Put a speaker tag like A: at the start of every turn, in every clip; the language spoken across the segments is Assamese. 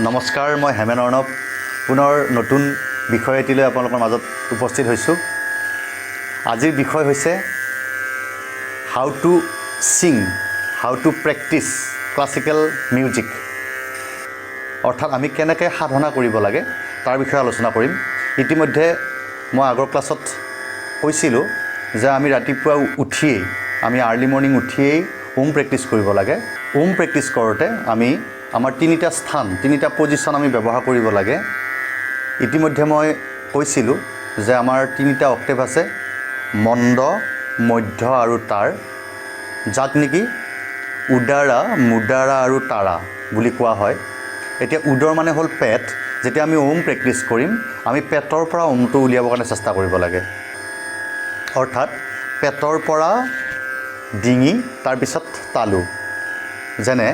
A: নমস্কাৰ, মই হেমেন অৰ্ণৱ পুনৰ নতুন বিষয় এটিলৈ আপোনালোকৰ মাজত উপস্থিত হৈছোঁ। আজিৰ বিষয় হৈছে how to sing, how to practice classical music. অৰ্থাৎ আমি কেনেকৈ সাধনা কৰিব লাগে তাৰ বিষয়ে আলোচনা কৰিম। ইতিমধ্যে মই আগৰ ক্লাছত কৈছিলোঁ যে আমি ৰাতিপুৱা উঠিয়েই আমি আৰ্লি মৰ্ণিং উঠিয়েই ওম প্ৰেক্টিছ কৰিব লাগে। ওম প্ৰেক্টিছ কৰোঁতে আমি আমাৰ তিনিটা স্থান, তিনিটা পজিশ্যন আমি ব্যৱহাৰ কৰিব লাগে। ইতিমধ্যে মই কৈছিলোঁ যে আমাৰ তিনিটা অক্টেভ আছে, মন্দ, মধ্য আৰু তাৰ, যাক নেকি উদাৰা, মুদাৰা আৰু তাৰা বুলি কোৱা হয়। এতিয়া উদৰ মানে হ'ল পেট। যেতিয়া আমি ওম প্ৰেক্টিছ কৰিম আমি পেটৰ পৰা ওমটো উলিয়াবৰ কাৰণে চেষ্টা কৰিব লাগে। অৰ্থাৎ পেটৰ পৰা ডিঙি, তাৰপিছত তালু। যেনে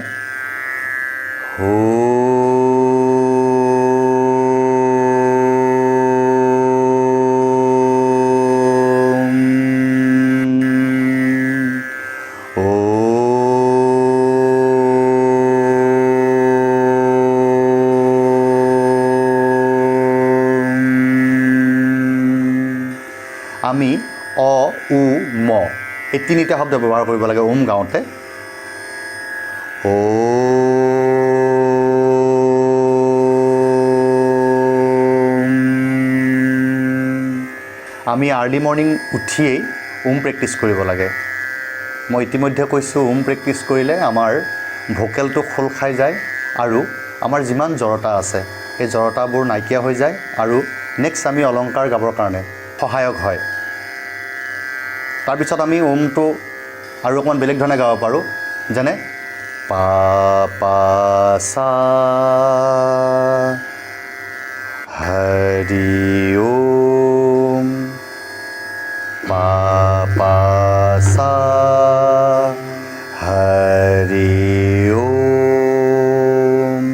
A: আমি অ, উ, ম এই তিনিটা শব্দ ব্যৱহাৰ কৰিব লাগে ওম গাওঁতে। আমি আৰ্লি মৰ্ণিং উঠিয়েই ওম প্ৰেক্টিছ কৰিব লাগে। মই ইতিমধ্যে কৈছোঁ ওম প্ৰেক্টিছ কৰিলে আমাৰ ভোকেলটো খোল খাই যায় আৰু আমাৰ যিমান জড়তা আছে সেই জড়তাবোৰ নাইকিয়া হৈ যায় আৰু নেক্সট আমি অলংকাৰ গাবৰ কাৰণে সহায়ক হয়। তাৰপিছত আমি ওমটো আৰু অকণমান বেলেগ ধৰণে গাব পাৰোঁ। যেনে পা পা সা হৰি ওম, পা পা সা হৰি ওম,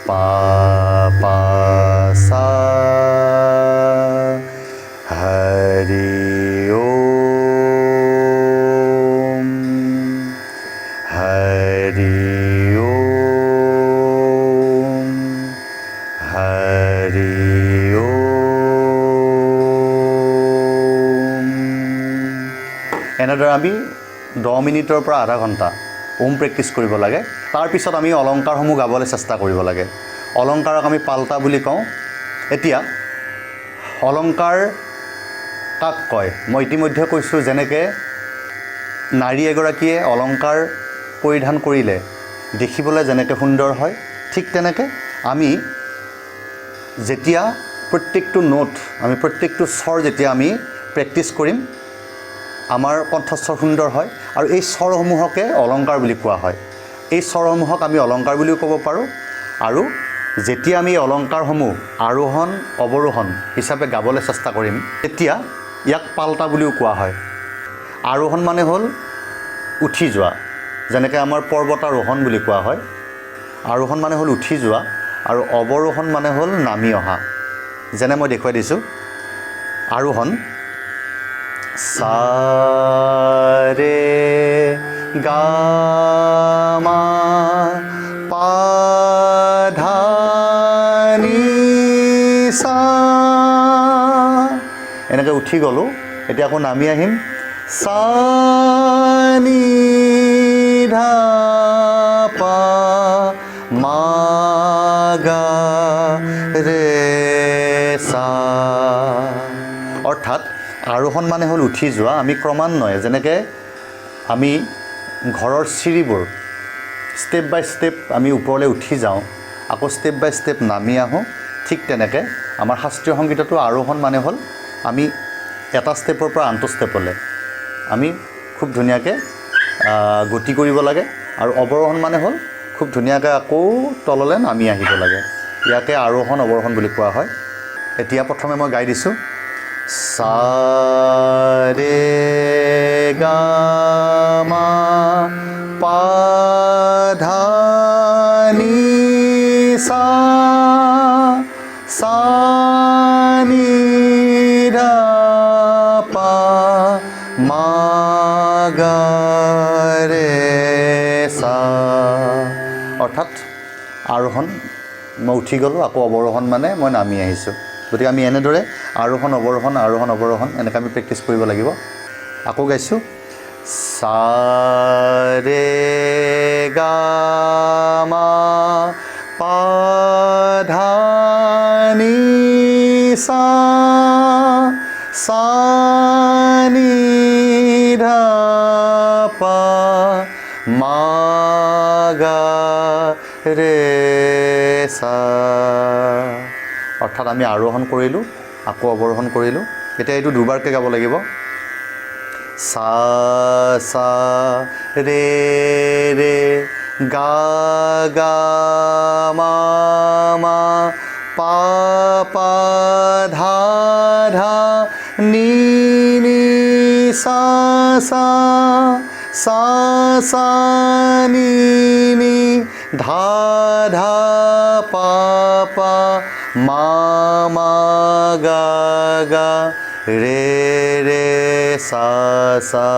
A: পা পা সা হৰি ওম, হৰি ওম, হৰি ওম। এনেদৰে আমি 10 মিনিটৰ পৰা আধা ঘণ্টা ওম প্ৰেক্টিছ কৰিব লাগে। তাৰপিছত আমি অলংকাৰসমূহ গাবলৈ চেষ্টা কৰিব লাগে। অলংকাৰক আমি পাল্টা বুলি কওঁ। এতিয়া অলংকাৰ কাক কয় মই ইতিমধ্যে কৈছোঁ। যেনেকৈ নাৰী এগৰাকীয়ে অলংকাৰ পৰিধান কৰিলে দেখিবলৈ যেনেকৈ সুন্দৰ হয়, ঠিক তেনেকৈ আমি যেতিয়া প্ৰত্যেকটো নোট, আমি প্ৰত্যেকটো স্বৰ যেতিয়া আমি প্ৰেক্টিছ কৰিম আমাৰ কণ্ঠস্বৰ সুন্দৰ হয় আৰু এই স্বৰসমূহকে অলংকাৰ বুলি কোৱা হয়। এই স্বৰসমূহক আমি অলংকাৰ বুলিও ক'ব পাৰোঁ। আৰু যেতিয়া আমি অলংকাৰসমূহ আৰোহণ অৱৰোহণ হিচাপে গাবলৈ চেষ্টা কৰিম তেতিয়া ইয়াক পাল্টা বুলিও কোৱা হয়। আৰোহণ মানে হ'ল উঠি যোৱা, যেনেকৈ আমাৰ পৰ্বতাৰোহণ বুলি কোৱা হয়। আৰোহণ মানে হ'ল উঠি যোৱা আৰু অৱৰোহণ মানে হ'ল নামি অহা। যেনে মই দেখুৱাই দিছোঁ। আৰোহণ সা ৰে গা মা পা ধা নি সা, এনেকৈ উঠি গ'লোঁ। এতিয়া আকৌ নামি আহিম, সা নি ধা পা মা গা ৰে সা। অৰ্থাৎ আৰোহণ মানে হ'ল উঠি যোৱা। আমি ক্ৰমান্বয়ে যেনেকৈ আমি ঘৰৰ চিৰিবোৰ ষ্টেপ বাই ষ্টেপ আমি ওপৰলৈ উঠি যাওঁ, আকৌ ষ্টেপ বাই ষ্টেপ নামি আহোঁ, ঠিক তেনেকৈ আমাৰ শাস্ত্ৰীয় সংগীততো আৰোহণ মানে হ'ল আমি এটা ষ্টেপৰ পৰা আনটো ষ্টেপলৈ আমি খুব ধুনীয়াকৈ গতি কৰিব লাগে। আৰু অৱৰোহণ মানে হ'ল খুব ধুনীয়াকৈ আকৌ তললৈ নামি আহিব লাগে। ইয়াকে আৰোহণ অৱৰোহণ বুলি কোৱা হয়। এতিয়া প্ৰথমে মই গাই দিছোঁ। সা ৰে গা মা পা ধা নি সা, সা নি ধা পা মা গা ৰে সা। অৰ্থাৎ আৰোহণ মই উঠি গ'লোঁ, আকৌ অৱৰোহণ মানে মই নামি আহিছোঁ। গতিকে আমি এনেদৰে আৰোহণ অৱৰোহণ এনেকৈ আমি প্ৰেক্টিছ কৰিব লাগিব। আকৌ গাইছোঁ সা ৰে গা মা পা ধা নি সা সা নি ধা পা মা গা ৰে সা। অৰ্থাৎ আমি আৰোহণ কৰিলোঁ, আকৌ অৱৰোহণ কৰিলোঁ। এতিয়া এইটো দুবাৰকৈ গাব লাগিব। সা সা ৰে ৰে গা গা মা মা পা পা ধা ধা নি নি সা সা সা সা নি নি ধা ধা পা পা মা মা গা গা ৰে ৰে সা সা।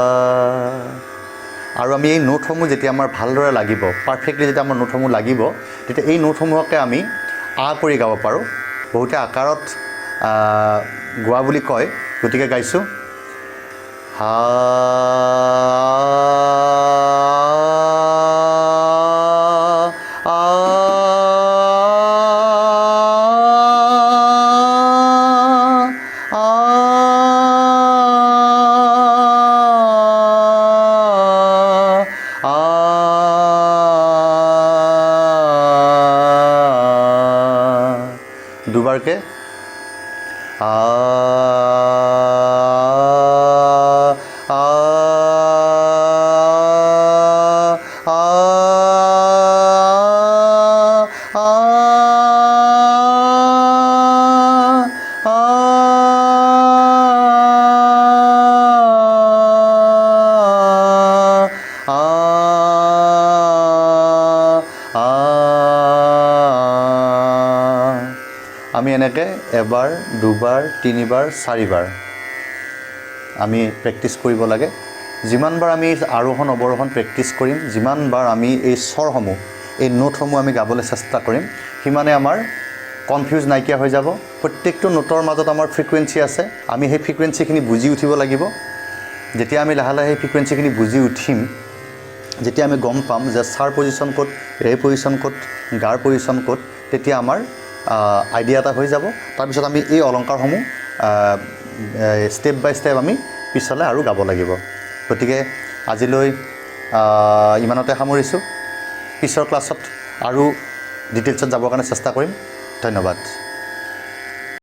A: আৰু আমি এই নোটসমূহ যেতিয়া আমাৰ ভালদৰে লাগিব, পাৰফেক্টলি যেতিয়া আমাৰ নোটসমূহ লাগিব, তেতিয়া এই নোটসমূহকে আমি আ কৰি গাব পাৰোঁ। বহুতে আকাৰত গোৱা বুলি কয়, গতিকে গাইছোঁ হা দুবাৰকে আ আ আ আ আমি এনেকৈ এবাৰ, দুবাৰ, তিনিবাৰ, চাৰিবাৰ আমি প্ৰেক্টিছ কৰিব লাগে। যিমানবাৰ আমি আৰোহণ অৱৰোহণ প্ৰেক্টিছ কৰিম, যিমানবাৰ আমি এই স্বৰসমূহ, এই নোটসমূহ আমি গাবলৈ চেষ্টা কৰিম, সিমানে আমাৰ কনফিউজ নাইকিয়া হৈ যাব। প্ৰত্যেকটো নোটৰ মাজত আমাৰ ফ্ৰিকুৱেঞ্চি আছে, আমি সেই ফ্ৰিকুৱেঞ্চিখিনি বুজি উঠিব লাগিব। যেতিয়া আমি লাহে লাহে সেই ফ্ৰিকুৱেঞ্চিখিনি বুজি উঠিম, যেতিয়া আমি গম পাম যে চাৰ পজিশ্যন ক'ত, ৰে পজিশ্যন ক'ত, গাৰ পজিশ্যন ক'ত, তেতিয়া আমাৰ আইডিয়া এটা হৈ যাব। তাৰপিছত আমি এই অলংকাৰসমূহ ষ্টেপ বাই ষ্টেপ আমি পিছলৈ আৰু গাব লাগিব। গতিকে আজিলৈ ইমানতে সামৰিছোঁ। পিছৰ ক্লাছত আৰু ডিটেইলছত যাবৰ কাৰণে চেষ্টা কৰিম। ধন্যবাদ।